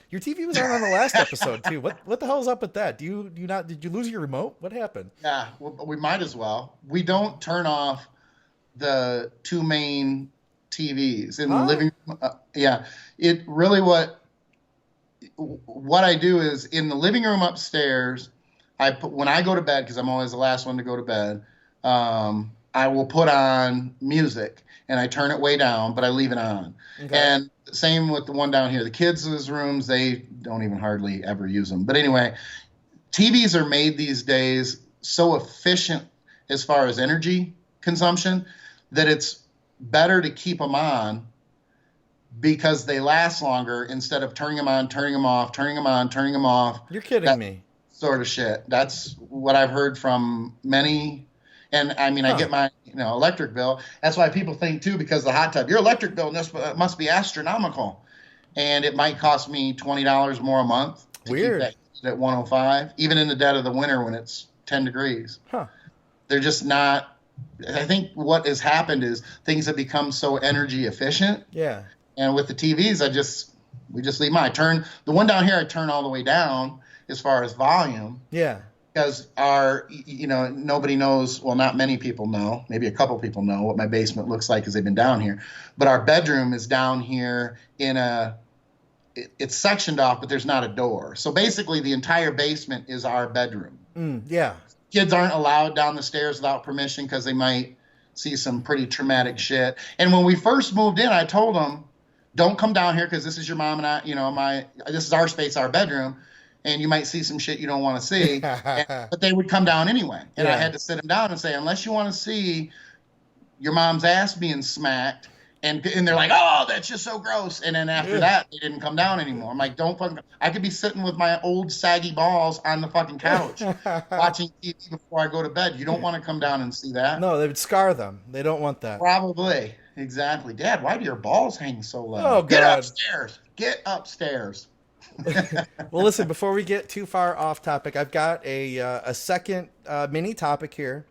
Your TV was on the last episode too. What the hell is up with that? Did you lose your remote? What happened? Yeah, well, we might as well. We don't turn off the two main TVs in the living room. It really what I do is in the living room upstairs. When I go to bed, because I'm always the last one to go to bed. I will put on music and I turn it way down, but I leave it on. Okay. And same with the one down here. The kids' rooms, they don't even hardly ever use them. But anyway, TVs are made these days so efficient as far as energy consumption that it's better to keep them on because they last longer instead of turning them on, turning them off, turning them on, turning them off. You're kidding me. Sort of shit. That's what I've heard from many. And I mean, I get my electric bill. That's why people think too, because the hot tub, your electric bill must be astronomical, and it might cost me $20 more a month. Weird. Keep that at 105, even in the dead of the winter when it's 10 degrees. Huh. They're just not. I think what has happened is things have become so energy efficient. Yeah. And with the TVs, we just leave mine. I turn the one down here. I turn all the way down as far as volume. Yeah. Because nobody knows, well, not many people know, maybe a couple people know what my basement looks like because they've been down here. But our bedroom is down here it's sectioned off, but there's not a door. So basically the entire basement is our bedroom. Yeah. Kids aren't allowed down the stairs without permission because they might see some pretty traumatic shit. And when we first moved in, I told them, don't come down here because this is your mom and I, this is our space, our bedroom. And you might see some shit you don't want to see. But they would come down anyway. And I had to sit them down and say, unless you want to see your mom's ass being smacked. And they're like, oh, that's just so gross. And then after that, they didn't come down anymore. I'm like, don't fucking. I could be sitting with my old saggy balls on the fucking couch watching TV before I go to bed. You don't want to come down and see that. No, they would scar them. They don't want that. Probably. Exactly. Dad, why do your balls hang so low? Oh, God. Get upstairs. Get upstairs. Well, listen, before we get too far off topic, I've got a second mini topic here.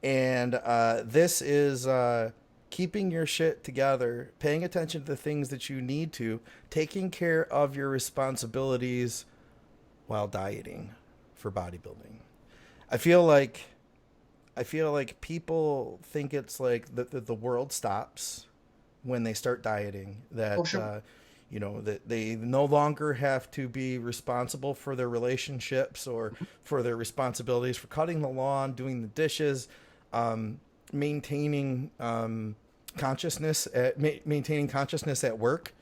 And this is keeping your shit together, paying attention to the things that you need to, taking care of your responsibilities while dieting for bodybuilding. I feel like people think it's like the world stops when they start dieting, that sure. That they no longer have to be responsible for their relationships or for their responsibilities for cutting the lawn, doing the dishes, maintaining consciousness at work.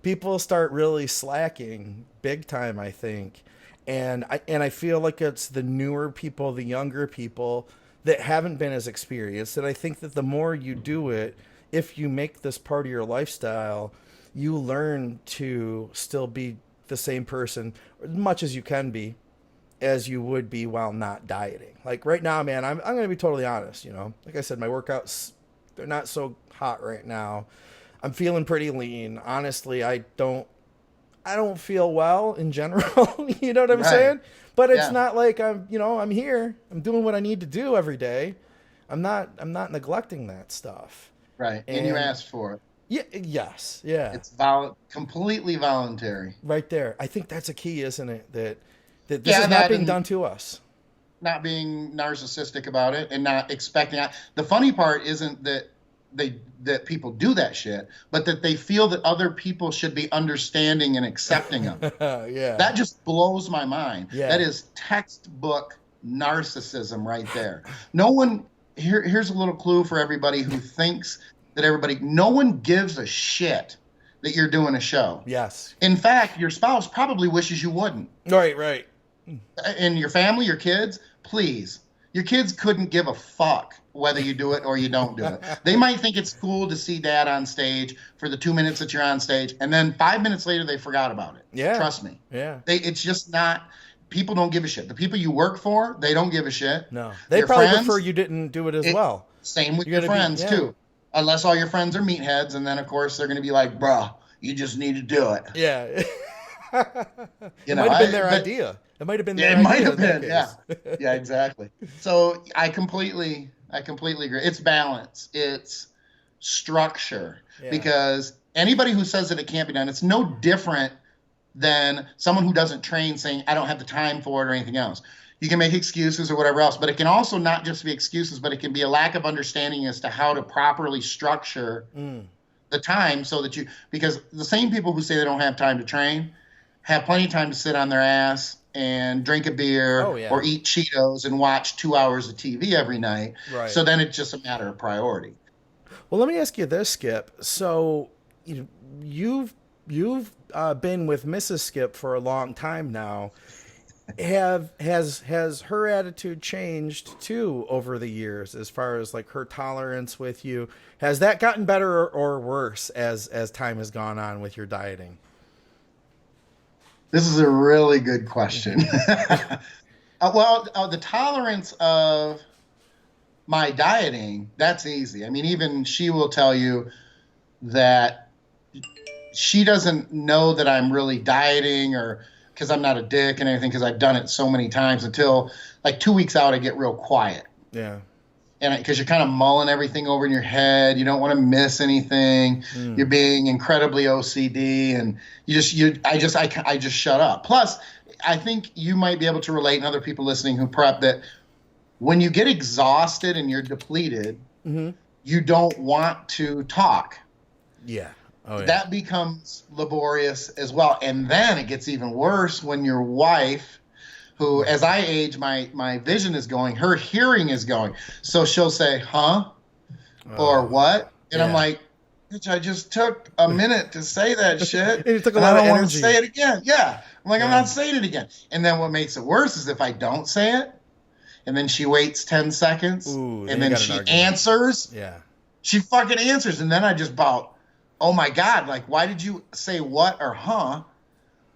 People start really slacking big time, I think. And I feel like it's the newer people, the younger people that haven't been as experienced. And I think that the more you do it, if you make this part of your lifestyle, you learn to still be the same person, as much as you can be, as you would be while not dieting. Like right now, man, I'm going to be totally honest. Like I said, my workouts, they're not so hot right now. I'm feeling pretty lean. Honestly, I don't feel well in general. You know what I'm saying? But it's not like I'm here. I'm doing what I need to do every day. I'm not neglecting that stuff. Right. And you asked for it. Yeah. Yes. Yeah. It's completely voluntary. Right there. I think that's a key, isn't it? That this is not being done to us. Not being narcissistic about it and not expecting. The funny part isn't that that people do that shit, but that they feel that other people should be understanding and accepting them. Yeah. That just blows my mind. Yeah. That is textbook narcissism right there. No one here's a little clue for everybody who thinks that no one gives a shit that you're doing a show. Yes. In fact, your spouse probably wishes you wouldn't. Right. And your family, your kids, please. Your kids couldn't give a fuck whether you do it or you don't do it. They might think it's cool to see dad on stage for the 2 minutes that you're on stage, and then 5 minutes later they forgot about it. Yeah. Trust me. Yeah. It's just not. People don't give a shit. The people you work for, they don't give a shit. No. They Your probably friends, prefer you didn't do it as well. Same with your friends, too. Unless all your friends are meatheads, and then, of course, they're going to be like, bruh, you just need to do it. Yeah. It might have been their idea. It might have been their idea. It might have been, yeah. Yeah, exactly. So I completely agree. It's balance. It's structure. Yeah. Because anybody who says that it can't be done, it's no different than someone who doesn't train saying, I don't have the time for it or anything else. You can make excuses or whatever else, but it can also not just be excuses, but it can be a lack of understanding as to how to properly structure the time so that because the same people who say they don't have time to train have plenty of time to sit on their ass and drink a beer or eat Cheetos and watch 2 hours of TV every night. Right. So then it's just a matter of priority. Well, let me ask you this, Skip. So you've been with Mrs. Skip for a long time now. Has her attitude changed too over the years as far as like her tolerance with you? Has that gotten better or worse as time has gone on with your dieting? This is a really good question. The tolerance of my dieting, that's easy. I mean, even she will tell you that she doesn't know that I'm really dieting or because I'm not a dick and anything because I've done it so many times until like 2 weeks out, I get real quiet. Yeah. And because you're kind of mulling everything over in your head, you don't want to miss anything. You're being incredibly OCD, and I just shut up. Plus, I think you might be able to relate, and other people listening who prep, that when you get exhausted and you're depleted, you don't want to talk. Yeah. Oh, yeah. That becomes laborious as well, and then it gets even worse when your wife, who, as I age, my vision is going, her hearing is going. So she'll say, huh? Or what? And I'm like, bitch, I just took a minute to say that shit. It took a lot of energy. I don't want to say it again. Yeah. I'm like, I'm not saying it again. And then what makes it worse is if I don't say it, and then she waits 10 seconds, and then she answers. Yeah. She fucking answers. And then I just about, oh my God, like, why did you say what or huh?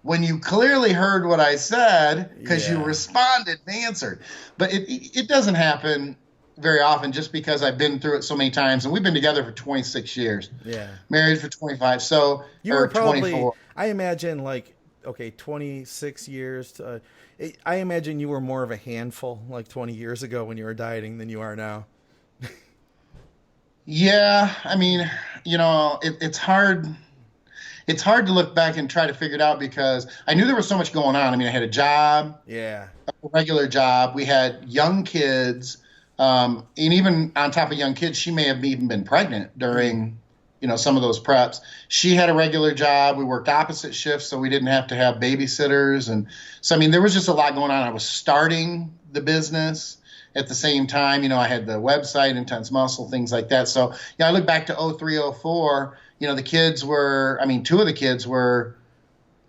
When you clearly heard what I said because you responded and answered. But it doesn't happen very often just because I've been through it so many times. And we've been together for 26 years. Yeah. Married for 25. So, you were probably, 24. I imagine 26 years. I imagine you were more of a handful like 20 years ago when you were dieting than you are now. Yeah. I mean, it's hard. It's hard to look back and try to figure it out because I knew there was so much going on. I mean, I had a job, a regular job. We had young kids, and even on top of young kids, she may have even been pregnant during, some of those preps. She had a regular job. We worked opposite shifts, so we didn't have to have babysitters. And so, I mean, there was just a lot going on. I was starting the business at the same time. I had the website, Intense Muscle, things like that. So, I look back to 03, 04. The kids were, two of the kids were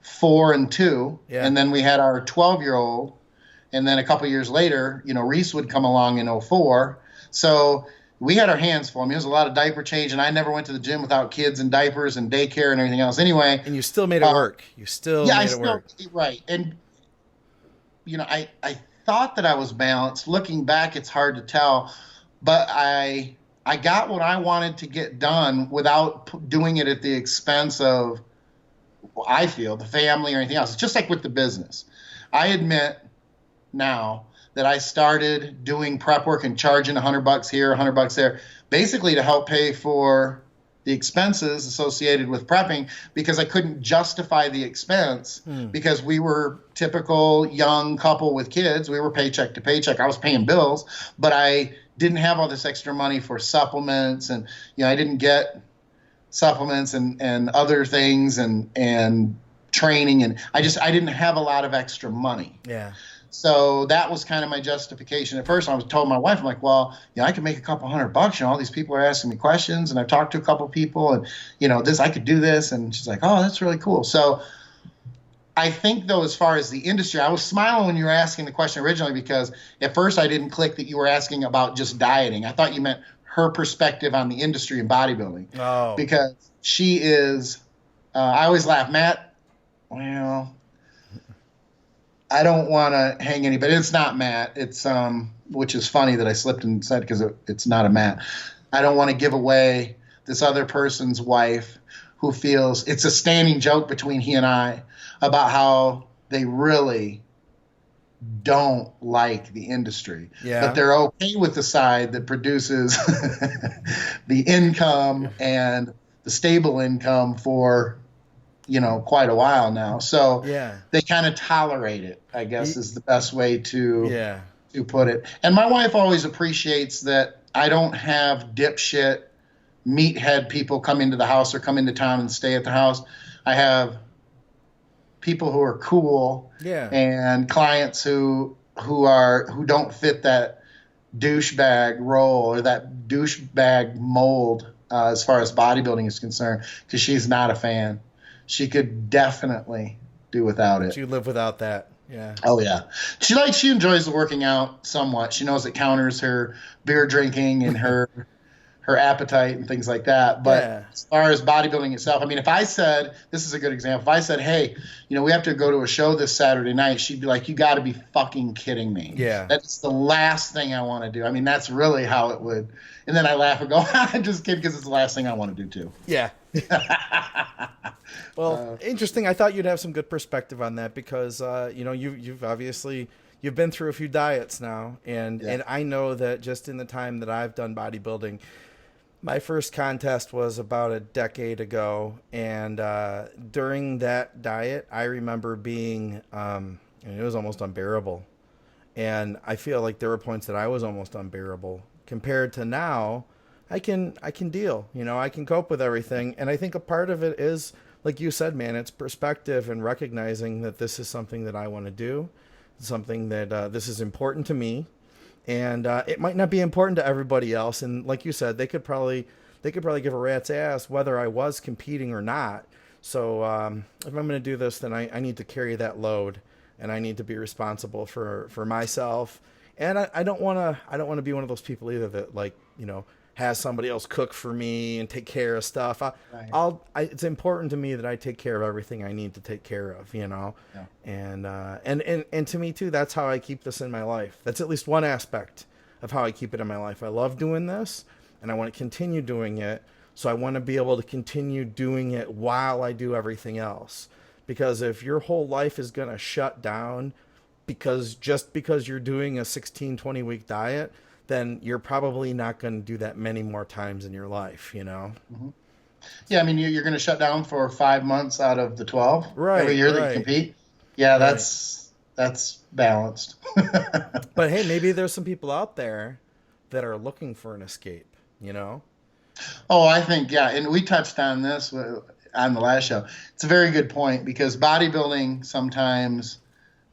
4 and 2. Yeah. And then we had our 12-year-old. And then a couple years later, Reese would come along in 04. So we had our hands full. There was a lot of diaper change. And I never went to the gym without kids and diapers and daycare and everything else. Anyway. And you still made it work. You still made it work. Right. And, I thought that I was balanced. Looking back, it's hard to tell. But I got what I wanted to get done without doing it at the expense of, I feel, the family or anything else. It's just like with the business. I admit now that I started doing prep work and charging $100 here, $100 there, basically to help pay for the expenses associated with prepping because I couldn't justify the expense because we were typical young couple with kids. We were paycheck to paycheck. I was paying bills, but I didn't have all this extra money for supplements, and I didn't get supplements and other things and training, and I didn't have a lot of extra money. Yeah. So that was kind of my justification. At first, I was told my wife, I'm like, well, I could make a couple $100. All these people are asking me questions, and I've talked to a couple people, and I could do this. And she's like, oh, that's really cool. So I think, though, as far as the industry, I was smiling when you were asking the question originally, because at first I didn't click that you were asking about just dieting. I thought you meant her perspective on the industry and bodybuilding. Oh. Because she is, I always laugh, Matt, well, I don't want to hang anybody. It's not Matt. It's which is funny that I slipped and said, because it's not a Matt. I don't want to give away this other person's wife who feels it's a standing joke between he and I about how they really don't like the industry. Yeah. But they're okay with the side that produces the income and the stable income for quite a while now. So Yeah. they kind of tolerate it, I guess, is the best way to put it. And my wife always appreciates that I don't have dipshit meathead people come into the house or come into town and stay at the house. I have people who are cool, and clients who don't fit that douchebag role or that douchebag mold as far as bodybuilding is concerned, because she's not a fan. She could definitely do without it. You live without that. Yeah. Oh yeah. She enjoys the working out somewhat. She knows it counters her beer drinking and her appetite and things like that. But as far as bodybuilding itself, I mean, if I said, this is a good example, if I said, hey, we have to go to a show this Saturday night, she'd be like, you got to be fucking kidding me. Yeah. That's the last thing I want to do. I mean, that's really how it would. And then I laugh and go, I'm just kidding, because it's the last thing I want to do too. Yeah. Well, interesting. I thought you'd have some good perspective on that, because you've obviously been through a few diets now, and I know that just in the time that I've done bodybuilding, my first contest was about a decade ago, and during that diet, I remember being it was almost unbearable, and I feel like there were points that I was almost unbearable compared to now. I can deal, I can cope with everything. And I think a part of it is, like you said, man, it's perspective and recognizing that this is something that I want to do, something that this is important to me, and it might not be important to everybody else. And like you said, they could probably give a rat's ass whether I was competing or not. So if I'm going to do this, then I need to carry that load, and I need to be responsible for myself. And I don't want to be one of those people either that has somebody else cook for me and take care of stuff. It's important to me that I take care of everything I need to take care of, and to me too, that's how I keep this in my life. That's at least one aspect of how I keep it in my life. I love doing this, and I want to continue doing it. So I want to be able to continue doing it while I do everything else. Because if your whole life is going to shut down because you're doing a 16-20 week diet, then you're probably not going to do that many more times in your life, Mm-hmm. Yeah, I mean, you're going to shut down for 5 months out of the 12 every year that you compete. Yeah, that's balanced. But hey, maybe there's some people out there that are looking for an escape, Oh, I think, and we touched on this on the last show. It's a very good point, because bodybuilding sometimes,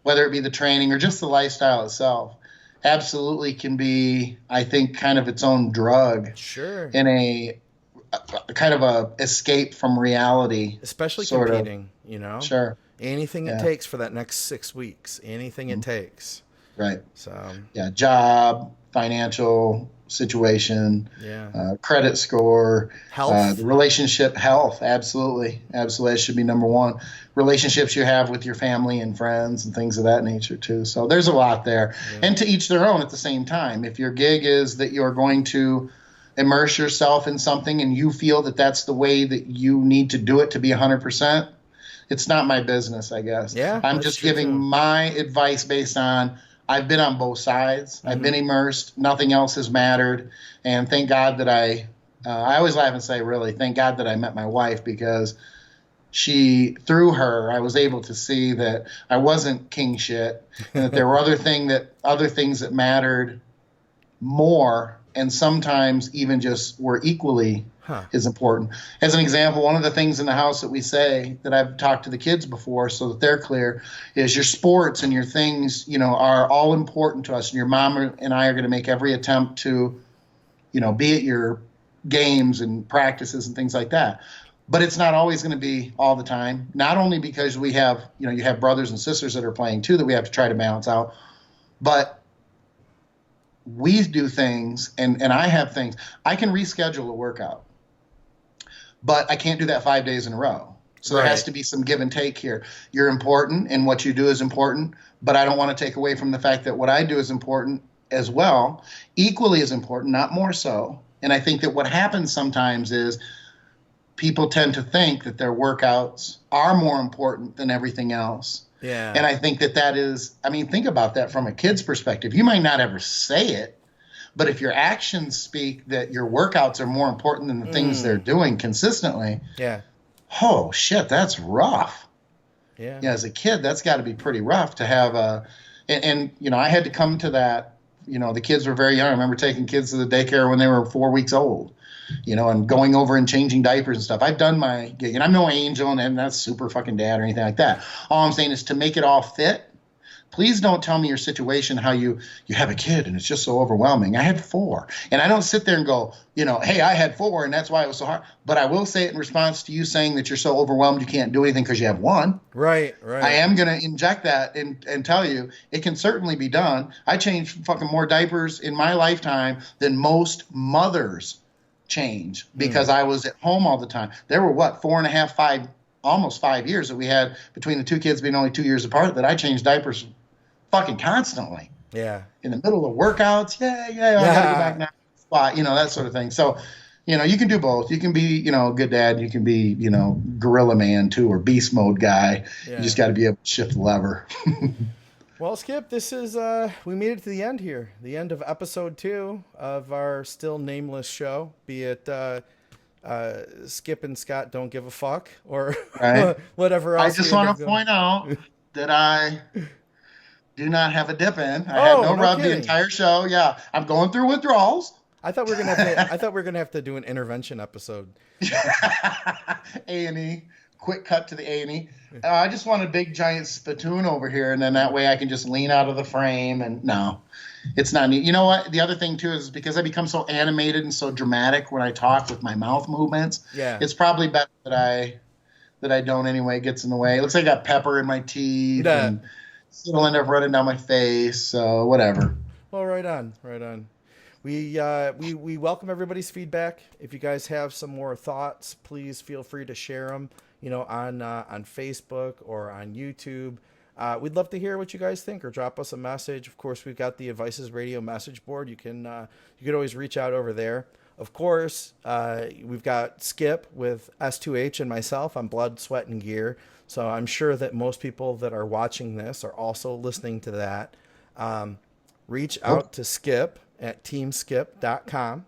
whether it be the training or just the lifestyle itself, absolutely can be, I think, kind of its own drug. Sure. In a kind of a escape from reality. Especially competing, Sure. Anything it takes for that next 6 weeks. Anything it takes. Right. So. Yeah, job, financial situation, credit score, health, relationship, health. Absolutely. That should be number one. Relationships you have with your family and friends and things of that nature too. So there's a lot there, and to each their own at the same time. If your gig is that you're going to immerse yourself in something and you feel that that's the way that you need to do it to be 100%, it's not my business, I guess. Yeah, I'm just giving my advice based on, I've been on both sides. Mm-hmm. I've been immersed. Nothing else has mattered. And thank God that I always laugh and say, really, thank God that I met my wife, because through her, I was able to see that I wasn't king shit, and that there were other things that mattered more, and sometimes even just were equally as important. As an example, one of the things in the house that we say that I've talked to the kids before so that they're clear is your sports and your things, are all important to us. And your mom and I are going to make every attempt to, be at your games and practices and things like that. But it's not always going to be all the time, not only because we have, you have brothers and sisters that are playing too that we have to try to balance out, but we do things and I have things. I can reschedule a workout, but I can't do that 5 days in a row. So there has to be some give and take here. You're important and what you do is important, but I don't want to take away from the fact that what I do is important as well, equally as important, not more so. And I think that what happens sometimes is people tend to think that their workouts are more important than everything else. Yeah. And I think that is, think about that from a kid's perspective. You might not ever say it, but if your actions speak that your workouts are more important than the things they're doing consistently, oh shit, that's rough. Yeah. As a kid, that's got to be pretty rough to have and I had to come to that. The kids were very young. I remember taking kids to the daycare when they were 4 weeks old, and going over and changing diapers and stuff. I've done my gig, and I'm no angel, and that's super fucking dad or anything like that. All I'm saying is to make it all fit. Please don't tell me your situation, how you have a kid and it's just so overwhelming. I had 4. And I don't sit there and go, hey, I had 4 and that's why it was so hard. But I will say it in response to you saying that you're so overwhelmed you can't do anything because you have 1. Right. I am going to inject that and tell you it can certainly be done. I changed fucking more diapers in my lifetime than most mothers change because I was at home all the time. There were 4.5, 5, almost 5 years that we had between the 2 kids being only 2 years apart that I changed diapers fucking constantly. Yeah. In the middle of workouts. I gotta go back now. Spot, that sort of thing. So, you can do both. You can be, a good dad. You can be, gorilla man too, or beast mode guy. Yeah. You just got to be able to shift the lever. Well, Skip, this is, we made it to the end here. The end of episode 2 of our still nameless show, be it, Skip and Scott don't give a fuck or whatever else. I just want to point out that I do not have a dip in. I had no rub the entire show. Yeah, I'm going through withdrawals. I thought we were gonna have to do an intervention episode. A&E, quick cut to the A&E. I just want a big giant spittoon over here, and then that way I can just lean out of the frame. And no, it's not neat. You know what? The other thing too is because I become so animated and so dramatic when I talk with my mouth movements. Yeah, it's probably better that I don't anyway. It gets in the way. It looks like I got pepper in my teeth. And it'll end up running down my face, so whatever. Well, right on. We welcome everybody's feedback. If you guys have some more thoughts, please feel free to share them. On Facebook or on YouTube. We'd love to hear what you guys think, or drop us a message. Of course, we've got the Advices Radio message board. You can always reach out over there. Of course, we've got Skip with S2H and myself on Blood, Sweat, and Gear. So I'm sure that most people that are watching this are also listening to that. Reach out to Skip at teamskip.com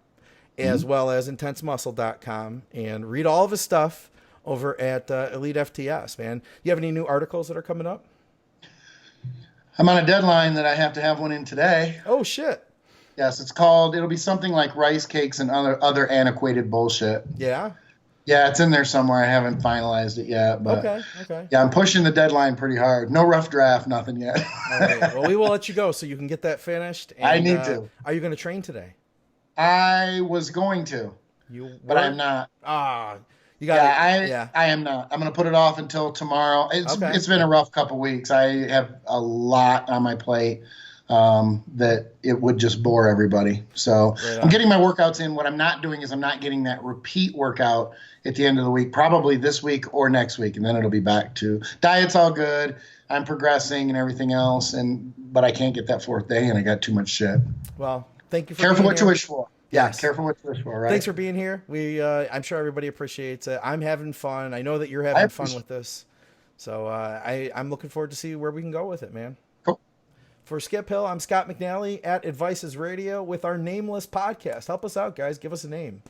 as well as intensemuscle.com and read all of his stuff over at Elite FTS, man. You have any new articles that are coming up? I'm on a deadline that I have to have one in today. Oh, shit. Yes, it'll be something like rice cakes and other antiquated bullshit. Yeah? Yeah, it's in there somewhere. I haven't finalized it yet. But okay. Yeah, I'm pushing the deadline pretty hard. No rough draft, nothing yet. All right. Well, we will let you go so you can get that finished. And, I need to. Are you going to train today? I was going to. But I'm not. You got I am not. I'm going to put it off until tomorrow. It's been a rough couple weeks. I have a lot on my plate that it would just bore everybody. So I'm getting my workouts in. What I'm not doing is I'm not getting that repeat workout at the end of the week, probably this week or next week, and then it'll be back to diet's all good. I'm progressing and everything else, but I can't get that 4th day, and I got too much shit. Well, thank you for careful what here. you wish for. Yeah, Yes. careful what you wish for, right? Thanks for being here. I'm sure everybody appreciates it. I'm having fun. I know that you're having fun with this. So I'm looking forward to see where we can go with it, man. Cool. For Skip Hill, I'm Scott McNally at Advices Radio with our nameless podcast. Help us out, guys. Give us a name.